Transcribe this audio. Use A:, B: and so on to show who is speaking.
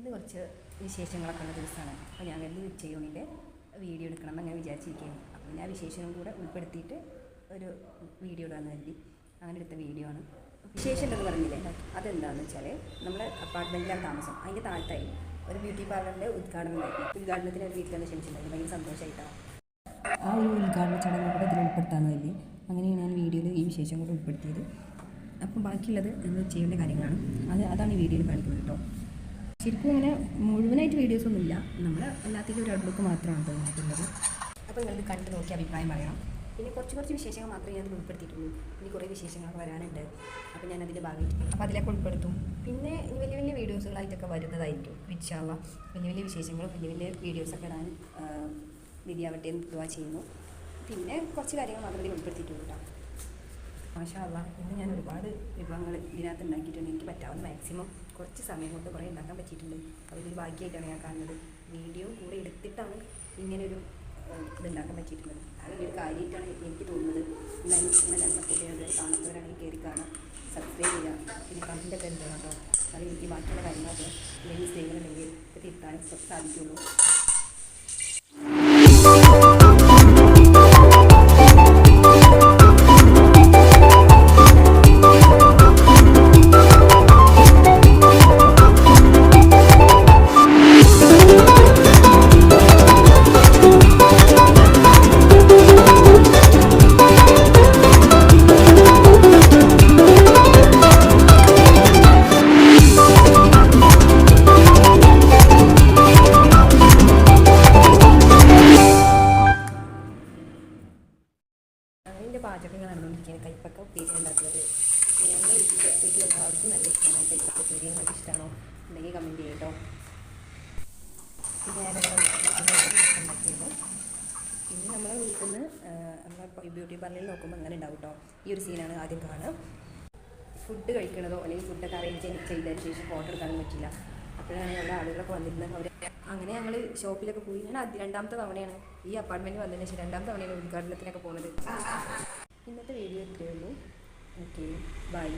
A: ഇന്ന് കുറച്ച് വിശേഷങ്ങളൊക്കെ ഉള്ള ദിവസമാണ്. അപ്പോൾ ഞാൻ കരുതി ഉച്ചയൂണിൻ്റെ വീഡിയോ എടുക്കണം എന്നങ്ങനെ വിചാരിച്ചിരിക്കുകയാണ്. അപ്പോൾ ഞാൻ വിശേഷങ്ങളും കൂടെ ഉൾപ്പെടുത്തിയിട്ട് ഒരു വീഡിയോ ഇടാമെന്ന് കരുതി അങ്ങനെ എടുത്ത വീഡിയോ ആണ്. വിശേഷം ഉണ്ടെന്ന് പറഞ്ഞില്ലേ, അതെന്താണെന്ന് വെച്ചാൽ നമ്മൾ അപ്പാർട്ട്മെൻറ്റിലാണ് താമസം. അതിൻ്റെ താഴത്തായി ഒരു ബ്യൂട്ടി പാർലറിൻ്റെ ഉദ്ഘാടനം ഉണ്ടായിരുന്നു. ഉദ്ഘാടനത്തിന് ഒരു വീട്ടിൽ നിന്ന് ക്ഷണിച്ചിട്ടുണ്ടായിരുന്നു. ഭയങ്കര സന്തോഷമായിട്ടാണ്. ആ ഒരു ഉദ്ഘാടന ചടങ്ങ് കൂടെ ഇതിൽ ഉൾപ്പെടുത്താമെന്ന് കരുതി അങ്ങനെയാണ് ഞാൻ വീഡിയോയിൽ ഈ വിശേഷം കൂടെ ഉൾപ്പെടുത്തിയത്. അപ്പം ബാക്കിയുള്ളത് നമ്മൾ ചെയ്യേണ്ട കാര്യങ്ങളാണ്. അതാണ് ഈ വീഡിയോയിൽ കാണിക്കുന്നത് കേട്ടോ. ശരിക്കും അങ്ങനെ മുഴുവനായിട്ട് വീഡിയോസൊന്നുമില്ല, നമ്മൾ എല്ലാത്തിൻ്റെ ഒരു ഔട്ട്ലുക്ക് മാത്രമാണ് തോന്നിയിട്ടുള്ളത്. അപ്പോൾ നിങ്ങളിത് കണ്ട് നോക്കി അഭിപ്രായം പറയണം. പിന്നെ കുറച്ച് വിശേഷങ്ങൾ മാത്രമേ ഞാൻ ഉൾപ്പെടുത്തിയിട്ടുള്ളൂ. ഇനി കുറേ വിശേഷങ്ങളൊക്കെ വരാനുണ്ട്. അപ്പോൾ ഞാൻ അതിൻ്റെ ഭാഗമായിട്ട് അപ്പോൾ അതിലൊക്കെ ഉൾപ്പെടുത്തും. പിന്നെ ഇനി വലിയ വീഡിയോസുകളായിട്ടൊക്കെ വരുന്നതായിരിക്കും ഇൻഷാ അല്ലാ. വലിയ വിശേഷങ്ങളും വലിയ വീഡിയോസൊക്കെ ഇടാൻ വിധിയാവട്ടെ എന്ന് ദുആ ചെയ്യുന്നു. പിന്നെ കുറച്ച് കാര്യങ്ങൾ മാത്രമേ ഇതിൽ ഉൾപ്പെടുത്തിയിട്ടുള്ളൂ കേട്ടോ. മാഷാ അല്ലാ, ഇന്ന് ഞാൻ ഒരുപാട് വിഭവങ്ങൾ ഇതിനകത്ത് ഉണ്ടാക്കിയിട്ടുണ്ട്. എനിക്ക് പറ്റാവുന്ന മാക്സിമം കുറച്ച് സമയം കൊണ്ട് കുറേ ഉണ്ടാക്കാൻ പറ്റിയിട്ടുണ്ട്. അപ്പോൾ ഇതൊരു ഭാഗ്യമായിട്ടാണ് ഞാൻ കാണുന്നത്. വീഡിയോ കൂടെ എടുത്തിട്ടാണ് ഇങ്ങനെയൊരു ഇതുണ്ടാക്കാൻ പറ്റിയിട്ടുള്ളത്. അതിലൊരു കാര്യമായിട്ടാണ് എനിക്ക് തോന്നുന്നത്. എന്നാലും ഇങ്ങനെ സപ്പോർട്ട് ചെയ്യുന്നത് കാണുന്നവരാണെങ്കിൽ കയറി കാണാം, സബ്സ്ക്രൈബ് ചെയ്യുക, പിന്നെ കമൻറ്റൊക്കെ എന്താണ് കേട്ടോ. അത് എനിക്ക് ബാക്കിയുള്ള കാര്യങ്ങളൊക്കെ എന്തെങ്കിലും സ്ത്രീകളുണ്ടെങ്കിൽ തിരുത്താനും സാധിക്കുള്ളൂ. പാചകങ്ങൾ നടന്നുകൊണ്ടിരിക്കുകയാണ്. കൈപ്പക്ക ഉപ്പേരി ഉണ്ടാക്കുന്നത് ഞങ്ങൾ വീട്ടിൽ എല്ലാവർക്കും നല്ല ഇഷ്ടമാണ്. കൈപ്പക്ക ഉപ്പേരി നിങ്ങൾക്ക് ഇഷ്ടമാണോ ഉണ്ടെങ്കിൽ കമൻറ്റ് ചെയ്യട്ടോ. പിന്നെ നമ്മളെ വീട്ടിൽ നിന്ന് നമ്മളെ ബ്യൂട്ടി പാർലറിൽ നോക്കുമ്പോൾ അങ്ങനെ ഉണ്ടാവും കേട്ടോ. ഈ ഒരു സീനാണ് ആദ്യം കാണുക. ഫുഡ് കഴിക്കണതോ അല്ലെങ്കിൽ ഫുഡൊക്കെ അറേഞ്ച് ചെയ്തതിന് ശേഷം ഫോട്ടോ എടുക്കാനും പറ്റില്ല. അപ്പോഴാണ് നമ്മുടെ ആളുകളൊക്കെ വന്നിരുന്നത്. അവർ അങ്ങനെ ഞങ്ങൾ ഷോപ്പിലൊക്കെ പോയി. ഞാൻ രണ്ടാമത്തെ തവണയാണ് ഈ അപ്പാർട്ട്മെൻറ്റ് വന്നതിന് ശേഷം രണ്ടാമത്തെ തവണയാണ് ഉദ്ഘാടനത്തിനൊക്കെ പോകുന്നത്. ഇന്നത്തെ വീഡിയോ ഇത്രയേ ഉള്ളൂ. Okay, by.